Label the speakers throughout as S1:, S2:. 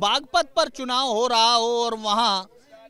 S1: बागपत पर चुनाव हो रहा हो और वहां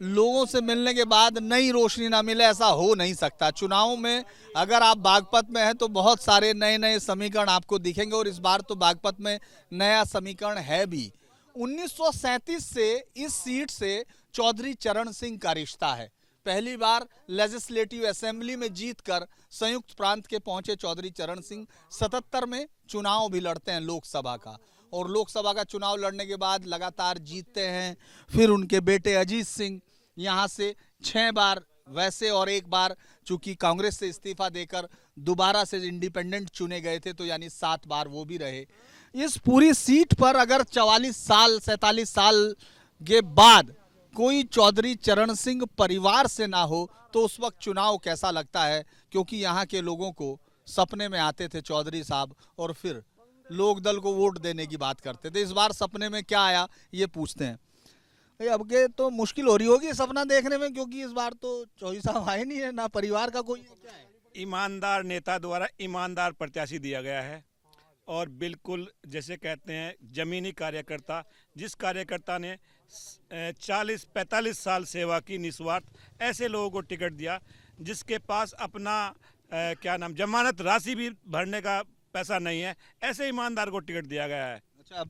S1: लोगों से मिलने के बाद नई रोशनी ना मिले, ऐसा हो नहीं सकता। चुनाव में अगर आप बागपत में हैं तो बहुत सारे नए नए समीकरण आपको दिखेंगे और इस बार तो बागपत में नया समीकरण है भी। 1937 से इस सीट से चौधरी चरण सिंह का रिश्ता है। पहली बार लेजिस्लेटिव असेंबली में जीतकर संयुक्त प्रांत के पहुंचे चौधरी चरण सिंह 77 में चुनाव भी लड़ते हैं लोकसभा का, और लोकसभा का चुनाव लड़ने के बाद लगातार जीतते हैं। फिर उनके बेटे अजीत सिंह यहां से 6 बार वैसे और 1 बार चूंकि कांग्रेस से इस्तीफा देकर दोबारा से इंडिपेंडेंट चुने गए थे, तो यानी 7 बार वो भी रहे। इस पूरी सीट पर अगर 47 साल के बाद कोई चौधरी चरण सिंह परिवार से ना हो तो उस वक्त चुनाव कैसा लगता है, क्योंकि यहाँ के लोगों को सपने में आते थे चौधरी साहब और फिर लोक दल को वोट देने की बात करते थे। इस बार सपने में क्या आया ये पूछते हैं। भाई अब के तो मुश्किल हो रही होगी सपना देखने में, क्योंकि इस बार तो चौधरी साहब आए नहीं है, ना परिवार का कोई है, क्या है?
S2: ईमानदार नेता द्वारा ईमानदार प्रत्याशी दिया गया है और बिल्कुल जैसे कहते हैं जमीनी कार्यकर्ता, जिस कार्यकर्ता ने 40-45 साल सेवा की निस्वार्थ, ऐसे लोगों को टिकट दिया जिसके पास अपना जमानत राशि भी भरने का पैसा नहीं है, ऐसे ईमानदार को टिकट दिया गया है।
S1: अच्छा,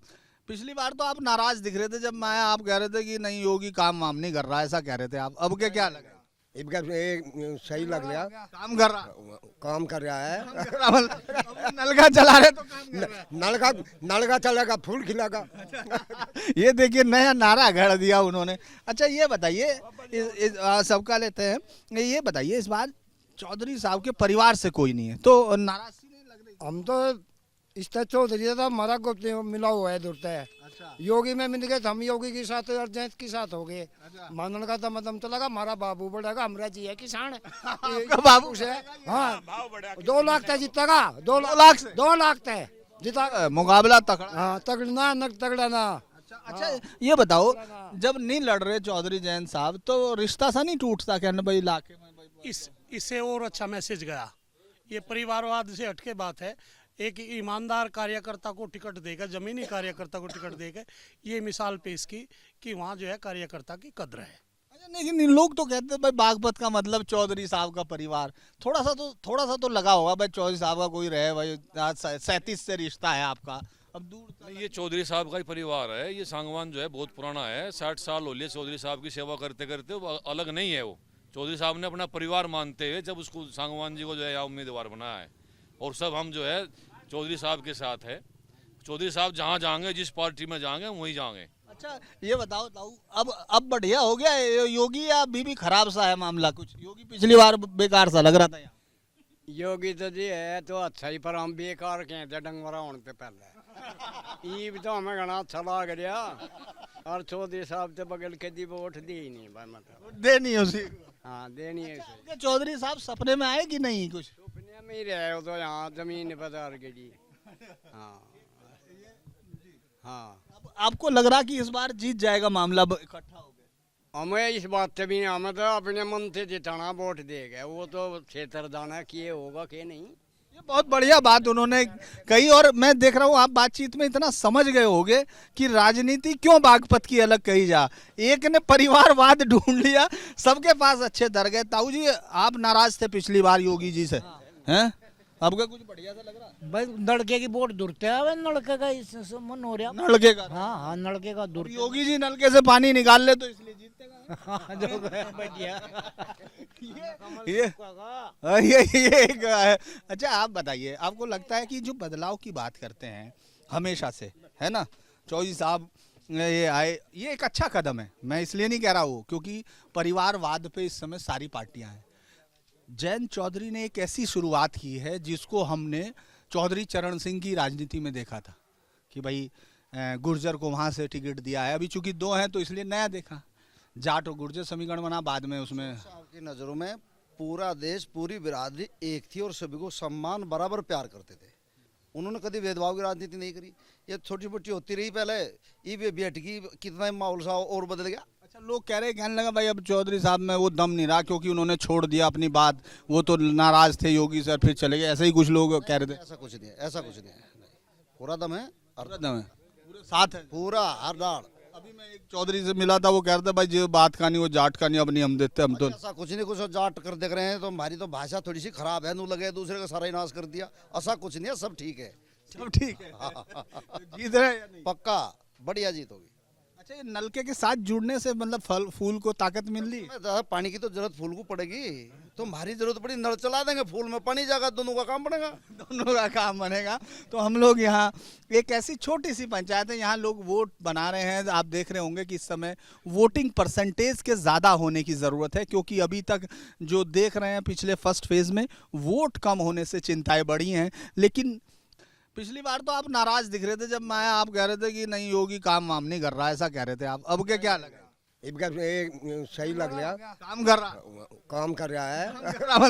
S1: पिछली बार तो आप नाराज दिख रहे थे जब मैं आप कह रहे थे कि नहीं योगी काम वाम नहीं कर रहा, ऐसा कह रहे थे आप। अब के क्या लगा?
S3: सही लग रहा,
S1: काम कर रहा,
S3: काम कर रहा है।
S1: नलका चला रहे तो काम कर रहा है।
S3: नलका चलेगा, फूल खिलागा।
S1: ये देखिए नया नारा गढ़ दिया उन्होंने। अच्छा ये बताइए, सबका लेते हैं, ये बताइए इस बार चौधरी साहब के परिवार से कोई नहीं है तो नाराजगी नहीं लग रही?
S3: हम तो इस चौधरी था, हमारा गुप्त मिला हुआ है दूरता है।
S1: अच्छा।
S3: योगी में मिल गए, हम योगी के साथ और जैत के साथ हो गए।
S1: अच्छा।
S3: मानने का तो मतलब तो लगा हमारा बाबू बढ़ेगा, हमारा जी है किसान
S1: बाबू
S3: से। हाँ 2 लाख तक जीतेगा, 2 लाख तक जीता,
S1: मुकाबला तकड़ा।
S3: हाँ तगड़ा ना तगड़ा ना।
S1: अच्छा ये बताओ, जब नहीं लड़ रहे चौधरी जयंत साहब तो रिश्ता सा नहीं टूटता कहने भाई इलाके में?
S4: इससे और अच्छा मैसेज गया। ये परिवारवाद से हटके बात है। एक ईमानदार कार्यकर्ता को टिकट देकर, जमीनी कार्यकर्ता को टिकट देकर ये मिसाल पेश की कि वहाँ जो है कार्यकर्ता की कद्र है।
S1: अच्छा, लेकिन लोग तो कहते हैं भाई बागपत का मतलब चौधरी साहब का परिवार। थोड़ा सा तो लगा होगा भाई चौधरी साहब का कोई रहे भाई, 37 से रिश्ता है आपका, अब दूर।
S5: ये चौधरी साहब का ही परिवार है। ये सांगवान जो है बहुत पुराना है, 60 साल हो लिए चौधरी साहब की सेवा करते करते। वो अलग नहीं है, वो चौधरी साहब ने अपना परिवार मानते हुए जब उसको सांगवान जी को जो है उम्मीदवार बनाया है, और सब हम जो है चौधरी साहब के साथ है। चौधरी साहब जहाँ जाएंगे, जिस पार्टी में जाएंगे वहीं जाएंगे।
S1: अच्छा ये बताओ ताऊ, अब बढ़िया हो गया योगी या अभी भी खराब सा है मामला कुछ? योगी पिछली बार बेकार सा लग रहा था यहाँ।
S6: योगी तो जी है तो अच्छा ही, पर हम बेकार के थे डंगरा होने से पहले। ये भी तो हमें घना अच्छा लग रहा, और चौधरी साहब से बगल के दी वोट दी ही नहीं, मतलब
S1: देनी है उसी।
S6: हाँ देनी है उसे।
S1: चौधरी साहब सपने में आए कि नहीं कुछ?
S6: सपने में ही रहे हो तो यहाँ जमीन बाजार के जी। हाँ हाँ।
S1: अब आपको लग रहा कि इस बार जीत जाएगा मामला इकट्ठा हो गया?
S6: हमें इस बात से भी, हमें तो अपने मन से जिताना वोट दे गए, वो तो क्षेत्र दाना किए होगा कि नहीं।
S1: ये बहुत बढ़िया बात उन्होंने कही, और मैं देख रहा हूँ आप बातचीत में इतना समझ गए होंगे कि राजनीति क्यों बागपत की अलग कही जा। एक ने परिवारवाद ढूंढ लिया, सबके पास अच्छे दर गए। ताऊ जी आप नाराज थे पिछली बार योगी जी से, हैं? अब का कुछ बढ़िया सा लग रहा है?
S7: भाई लड़के की वोट दूरते है, नलके का इस मन हो रहा।
S1: नलके का?
S7: हाँ नलके का दूर।
S1: योगी जी नलके से पानी निकाल ले तो इसलिए जीतेगा।
S7: हाँ जो बढ़िया।
S1: ये एक है। अच्छा आप बताइए, आपको लगता है कि जो बदलाव की बात करते हैं हमेशा से, है ना, चौधरी साहब ये आए, ये एक अच्छा कदम है। मैं इसलिए नहीं कह रहा हूँ क्योंकि परिवारवाद पे इस समय सारी पार्टियां हैं। जयंत चौधरी ने एक ऐसी शुरुआत की है जिसको हमने चौधरी चरण सिंह की राजनीति में देखा था कि भाई गुर्जर को वहाँ से टिकट दिया है। अभी चूंकि 2 हैं तो इसलिए नया देखा, जाट और गुर्जर समीकरण बना बाद में। उसमें
S8: आपकी नज़रों में पूरा देश, पूरी बिरादरी एक थी और सभी को सम्मान बराबर प्यार करते थे। उन्होंने कभी भेदभाव की राजनीति नहीं करी। ये छोटी मोटी होती रही पहले, ये भी हटकी, कितना माहौल सा और बदल गया।
S1: अच्छा लोग कह रहे, कहने लगा भाई अब चौधरी साहब में वो दम नहीं रहा क्योंकि उन्होंने छोड़ दिया अपनी बात, वो तो नाराज थे योगी सर फिर चले गए, ऐसे ही कुछ लोग कह रहे थे।
S8: ऐसा कुछ नहीं है, ऐसा कुछ नहीं है, पूरा दम है,
S1: पूरा दम है, पूरे साथ है,
S8: पूरा हर डाल
S1: अभी मैं एक चौधरी से मिला था, वो कह रहे थे भाई जो बात खानी वो जाट खानी, अब नहीं हम देते, हम तो
S8: ऐसा कुछ नहीं, कुछ जाट कर देख रहे हैं तो हमारी तो भाषा थोड़ी सी खराब है, नू लगे दूसरे का सारा ही नाश कर दिया, ऐसा कुछ नहीं है, सब ठीक है।
S1: सब ठीक है। जीत रहे हैं या नहीं?
S8: पक्का बढ़िया जीत होगी।
S1: अच्छा, ये नलके के साथ जुड़ने से मतलब फल फूल को ताकत मिल रही है?
S8: ज़्यादा पानी की तो जरूरत फूल को पड़ेगी, तो हमारी जरूरत पड़ी नल चला देंगे, फूल में पानी जाएगा, दोनों का काम बनेगा।
S1: दोनों का काम बनेगा। तो हम लोग यहाँ एक ऐसी छोटी सी पंचायत है, यहाँ लोग वोट बना रहे हैं। आप देख रहे होंगे कि इस समय वोटिंग परसेंटेज के ज़्यादा होने की ज़रूरत है, क्योंकि अभी तक जो देख रहे हैं पिछले फर्स्ट फेज़ में वोट कम होने से चिंताएं बढ़ी हैं। लेकिन पिछली बार तो आप नाराज दिख रहे थे जब मैं आप कह रहे थे कि नहीं योगी काम वाम नहीं कर रहा, ऐसा कह रहे थे आप। अब क्या लगा?
S3: इनका सही लग रहा,
S1: काम कर रहा,
S3: काम कर रहा है।
S1: अब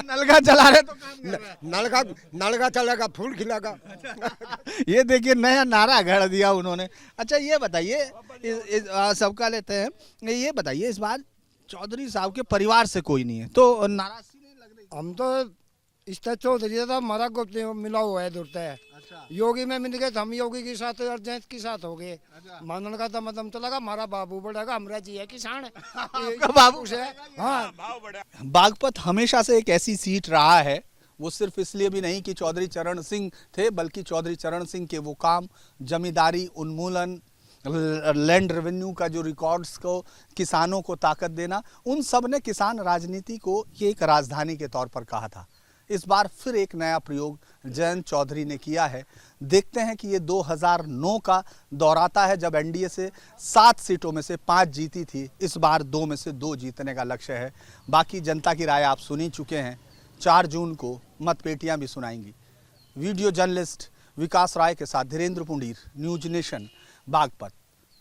S1: नलका चला रहे तो काम कर रहा है।
S3: नलका चलेगा, फूल खिलागा।
S1: ये देखिए नया नारा गढ़ दिया उन्होंने। अच्छा ये बताइए, सबका लेते हैं, ये बताइए इस बार चौधरी साहब के परिवार से कोई नहीं है तो नाराजगी नहीं लग रही?
S3: हम तो इसका चौधरी था, हमारा गुप्त मिला हुआ है दूरता है।
S1: अच्छा।
S3: योगी में मिल गए, हम योगी के साथ और जैत के साथ हो गए। मानन का तो मतलब तो लगा हमारा बाबू बढ़ेगा, हमारा जी है किसान
S1: आपका बाबू
S3: से। हाँ,
S1: बागपत हमेशा से एक ऐसी सीट रहा है, वो सिर्फ इसलिए भी नहीं कि चौधरी चरण सिंह थे, बल्कि चौधरी चरण सिंह के वो काम, जमींदारी उन्मूलन, लैंड रेवेन्यू का जो रिकॉर्ड्स को किसानों को ताकत देना, उन सब ने किसान राजनीति को ये एक राजधानी के तौर पर कहा था। इस बार फिर एक नया प्रयोग जयंत चौधरी ने किया है। देखते हैं कि ये 2009 का दौराता है जब एनडीए से 7 सीटों में से 5 जीती थी, इस बार 2 में से 2 जीतने का लक्ष्य है। बाकी जनता की राय आप सुन ही चुके हैं, 4 जून को मतपेटियां भी सुनाएंगी। वीडियो जर्नलिस्ट विकास राय के साथ धीरेन्द्र पुंडीर, न्यूज नेशन, बागपत।